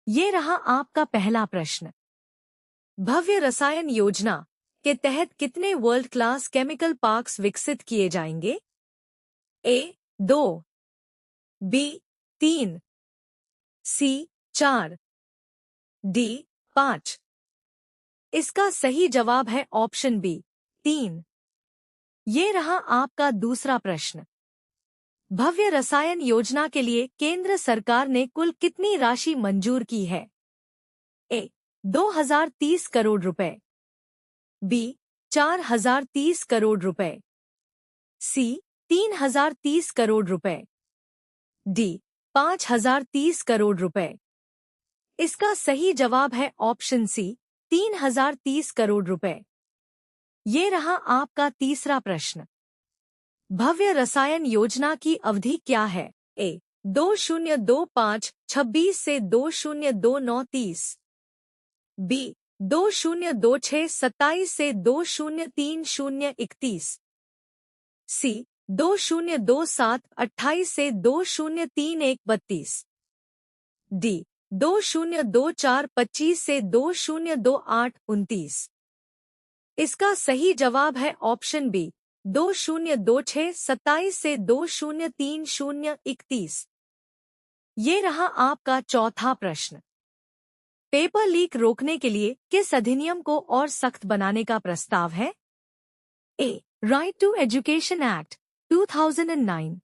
ये रहा आपका पहला प्रश्न। भव्य रसायन योजना के तहत कितने वर्ल्ड क्लास केमिकल पार्क्स विकसित किए जाएंगे? ए 2, बी 3, सी 4, डी 5। इसका सही जवाब है ऑप्शन बी 3। ये रहा आपका दूसरा प्रश्न। भव्य रसायन योजना के लिए केंद्र सरकार ने कुल कितनी राशि मंजूर की है? ए 2030 करोड़ रुपए, बी 4030 करोड़ रुपए, सी 3030 करोड़ रुपए, डी 5030 करोड़ रुपए। इसका सही जवाब है ऑप्शन सी 3030 करोड़ रुपए। ये रहा आपका तीसरा प्रश्न। भव्य रसायन योजना की अवधि क्या है? ए 2025-26 से 2029-30, बी 2026-27 से 2030-31, सी 2027-28 से 2031-32, डी 2024-25 से 2028-29। इसका सही जवाब है ऑप्शन बी 2026-27 से 2030-31। ये रहा आपका चौथा प्रश्न। पेपर लीक रोकने के लिए किस अधिनियम को और सख्त बनाने का प्रस्ताव है? A right to education act 2009,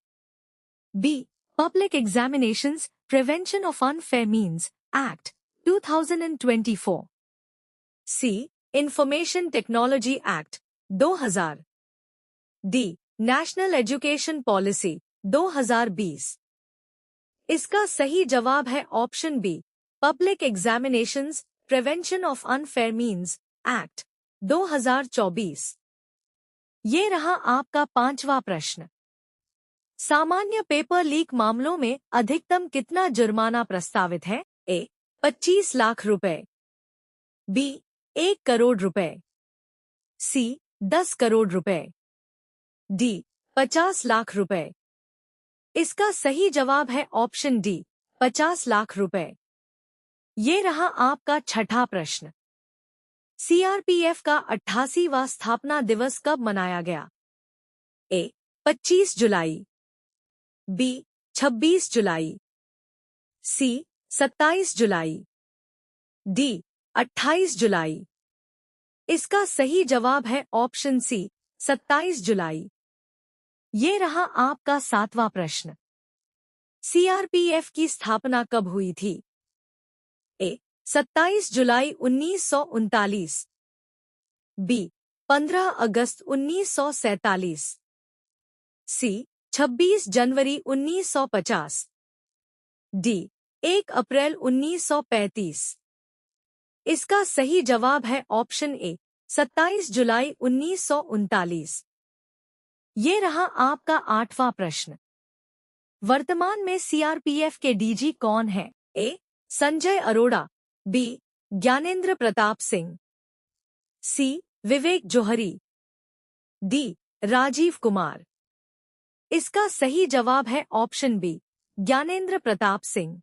B public examinations prevention of unfair means act 2024, C information technology act 2000, D national education policy 2020। इसका सही जवाब है option B public examinations prevention of unfair means act 2024। ये रहा आपका पांचवा प्रश्न। सामान्य पेपर लीक मामलों में अधिकतम कितना जुर्माना प्रस्तावित है? ए 25 लाख रुपए, बी 1 करोड़ रुपए, सी 10 करोड़ रुपए, डी 50 लाख रुपए। इसका सही जवाब है ऑप्शन डी 50 लाख रुपए। ये रहा आपका छठा प्रश्न। सीआरपीएफ का 88वां स्थापना दिवस कब मनाया गया? ए 25 जुलाई, बी 26 जुलाई, सी 27 जुलाई, डी 28 जुलाई। इसका सही जवाब है ऑप्शन सी 27 जुलाई। ये रहा आपका सातवां प्रश्न। सीआरपीएफ की स्थापना कब हुई थी? ए 27 जुलाई 1939, बी 15 अगस्त 1947, सी 26 जनवरी 1950, डी 1 अप्रैल 1935। इसका सही जवाब है ऑप्शन ए 27 जुलाई 1939। ये रहा आपका आठवां प्रश्न। वर्तमान में सीआरपीएफ के डीजी कौन है? ए संजय अरोड़ा, बी ज्ञानेंद्र प्रताप सिंह, सी विवेक जौहरी, डी राजीव कुमार। इसका सही जवाब है ऑप्शन बी ज्ञानेंद्र प्रताप सिंह।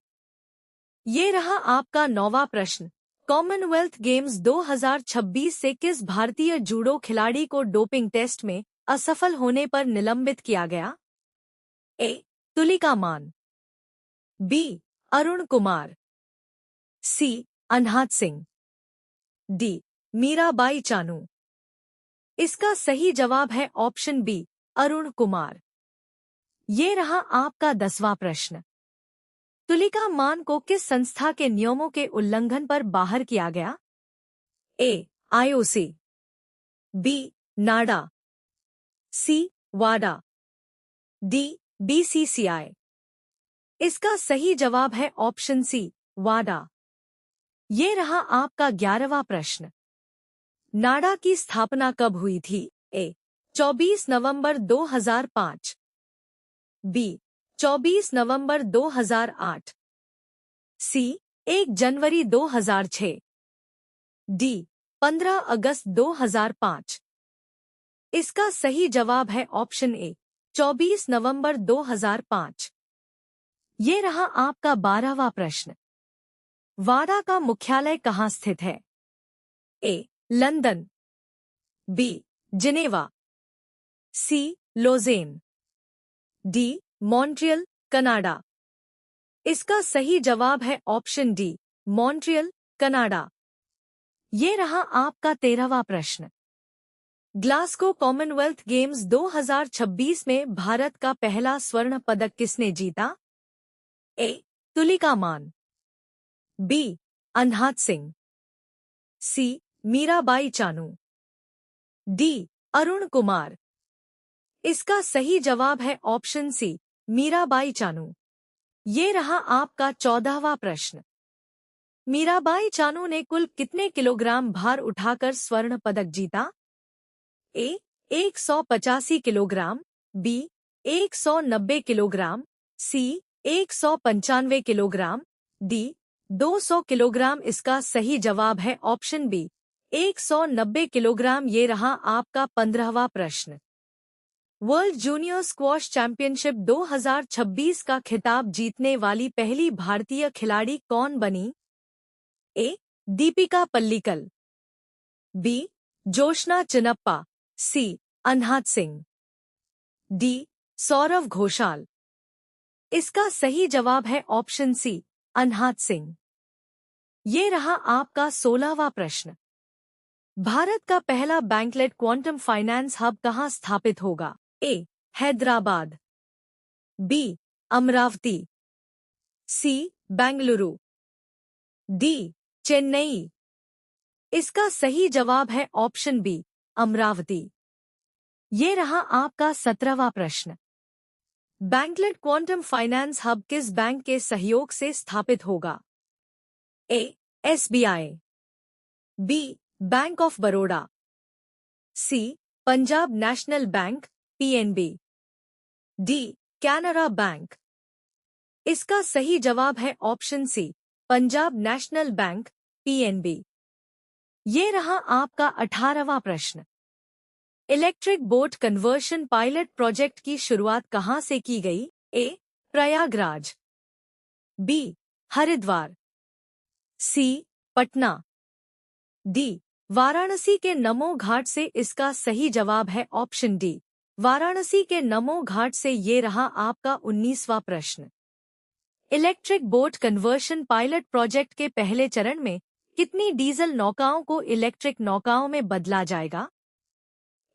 ये रहा आपका नौवां प्रश्न। कॉमनवेल्थ गेम्स 2026 से किस भारतीय जूडो खिलाड़ी को डोपिंग टेस्ट में असफल होने पर निलंबित किया गया? ए तुलिका मान, बी अरुण कुमार, सी अनहद सिंह, डी मीराबाई चानू। इसका सही जवाब है ऑप्शन बी अरुण कुमार। ये रहा आपका 10वां प्रश्न। तुलिका मान को किस संस्था के नियमों के उल्लंघन पर बाहर किया गया? ए आईओसी, बी नाडा, सी वाडा, डी बीसीसीआई। इसका सही जवाब है ऑप्शन सी वाडा। ये रहा आपका 11वां प्रश्न। नाडा की स्थापना कब हुई थी? ए 24 नवंबर 2005, बी 24 नवंबर 2008, सी 1 जनवरी 2006, डी 15 अगस्त 2005। इसका सही जवाब है ऑप्शन ए 24 नवंबर 2005। ये रहा आपका 12वां प्रश्न। वाडा का मुख्यालय कहाँ स्थित है? A. London, B. Geneva, C. Lausanne, D. Montreal, Canada. इसका सही जवाब है ऑप्शन डी, मॉन्ट्रियल, कनाडा। ये रहा आपका 13वां प्रश्न। ग्लासगो कॉमनवेल्थ गेम्स 2026 में भारत का पहला स्वर्ण पदक किसने जीता? ए. तुलिका मान, बी. अनहात सिंह, सी. मीराबाई चानू, डी. अरुण कुमार। इसका सही जवाब है ऑप्शन सी, मीराबाई चानू। ये रहा आपका 14वां प्रश्न। मीराबाई चानू ने कुल कितने किलोग्राम भार उठाकर स्वर्ण पदक जीता? ए. 185 किलोग्राम, बी. 190 किलोग्राम, सी. 195 किलोग्राम, डी. 200 किलोग्राम। इसका सही जवाब है ऑप्शन बी, 190 किलोग्राम। ये रहा आपका 15वां प्रश्न। वर्ल्ड जूनियर स्क्वॉश चैंपियनशिप 2026 का खिताब जीतने वाली पहली भारतीय खिलाड़ी कौन बनी? ए. दीपिका पल्लिकल, बी. जोशना चिनप्पा, सी. अनहात सिंह, डी. सौरव घोषाल। इसका सही जवाब है ऑप्शन सी, अनहात सिंह। ये रहा आपका 16वां प्रश्न। भारत का पहला बैंकलेट क्वांटम फाइनेंस हब कहाँ स्थापित होगा? ए. हैदराबाद, बी. अमरावती, सी. बेंगलुरु, डी. चेन्नई। इसका सही जवाब है ऑप्शन बी, अमरावती। ये रहा आपका 17वां प्रश्न। बैंकलेट क्वांटम फाइनेंस हब किस बैंक के सहयोग से स्थापित होगा? A. SBI, B. Bank of Baroda, C. Punjab national bank PNB, D. Canara bank. इसका सही जवाब है option C, Punjab national bank PNB. ये रहा आपका 18वां प्रश्न। Electric boat conversion pilot project की शुरुआत कहाँ से की गई? A. Prayagraj, B. Haridwar, C. Patna, D. Varanasi के नमो घाट से। इसका सही जवाब है ऑप्शन डी, वाराणसी के नमो घाट से। ये रहा आपका 19वां प्रश्न। Electric boat conversion pilot project के पहले चरण में कितनी डीजल नौकाओं को इलेक्ट्रिक नौकाओं में बदला जाएगा?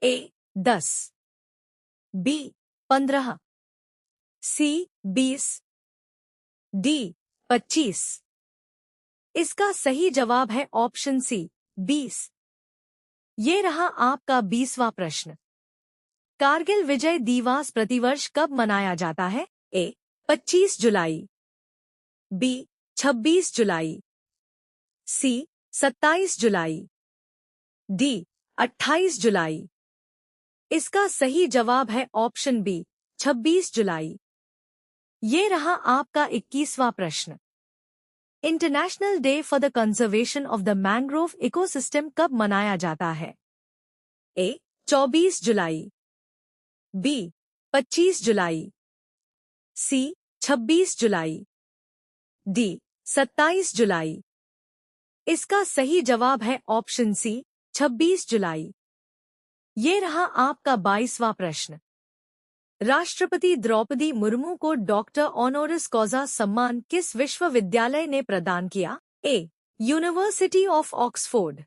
ए. 10, बी. 15, सी. 20, डी. 25। इसका सही जवाब है ऑप्शन सी, 20। ये रहा आपका 20वां प्रश्न। कारगिल विजय दिवस प्रतिवर्ष कब मनाया जाता है? ए. 25 जुलाई, बी. 26 जुलाई, सी. 27 जुलाई, डी. 28 जुलाई। इसका सही जवाब है ऑप्शन बी, 26 जुलाई। ये रहा आपका 21वां प्रश्न। International day for the conservation of the mangrove ecosystem कब मनाया जाता है? ए. 24 जुलाई, बी. 25 जुलाई, सी. 26 जुलाई, डी. 27 जुलाई। इसका सही जवाब है ऑप्शन सी, 26 जुलाई। ये रहा आपका 22वां प्रश्न। राष्ट्रपति द्रौपदी मुर्मू को डॉक्टर ऑनोरिस कॉजा सम्मान किस विश्वविद्यालय ने प्रदान किया? A. University of Oxford,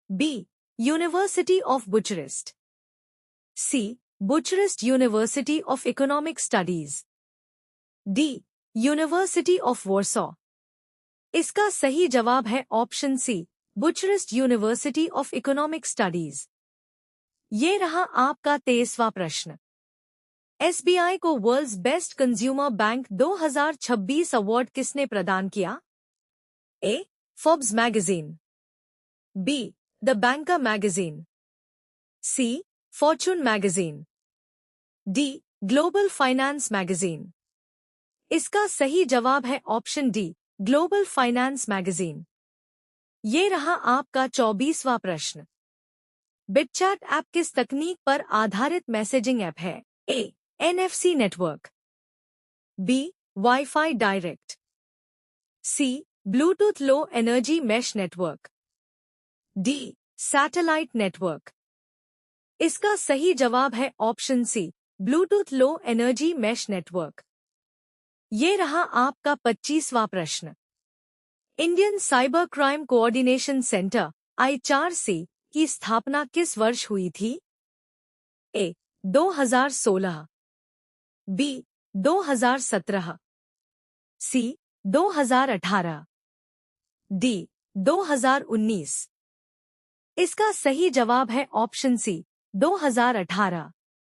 B. University of Bucharest, C. Bucharest university of economic studies, D. University of Warsaw. इसका सही जवाब है option C, Bucharest university of economic studies. ये रहा आपका 23वां प्रश्न। एसबीआई को world's best consumer bank 2026 award किसने प्रदान किया? A. Forbes magazine, B. The banker magazine, C. Fortune magazine, D. Global finance magazine. इसका सही जवाब है option D, global finance magazine. ये रहा आपका 24वां प्रश्न। बिटचैट ऐप किस तकनीक पर आधारित मैसेजिंग ऐप है? A. NFC network, B. Wifi direct, C. Bluetooth low energy mesh network. D, satellite network. इसका सही जवाब है option C, Bluetooth low energy mesh network. ये रहा आपका 25वां प्रश्न। Indian cyber crime coordination centre (ICRC) की स्थापना किस वर्ष हुई थी? A, 2016, B, 2017, C, 2018, D, 2019। इसका सही जवाब है ऑप्शन सी, 2018।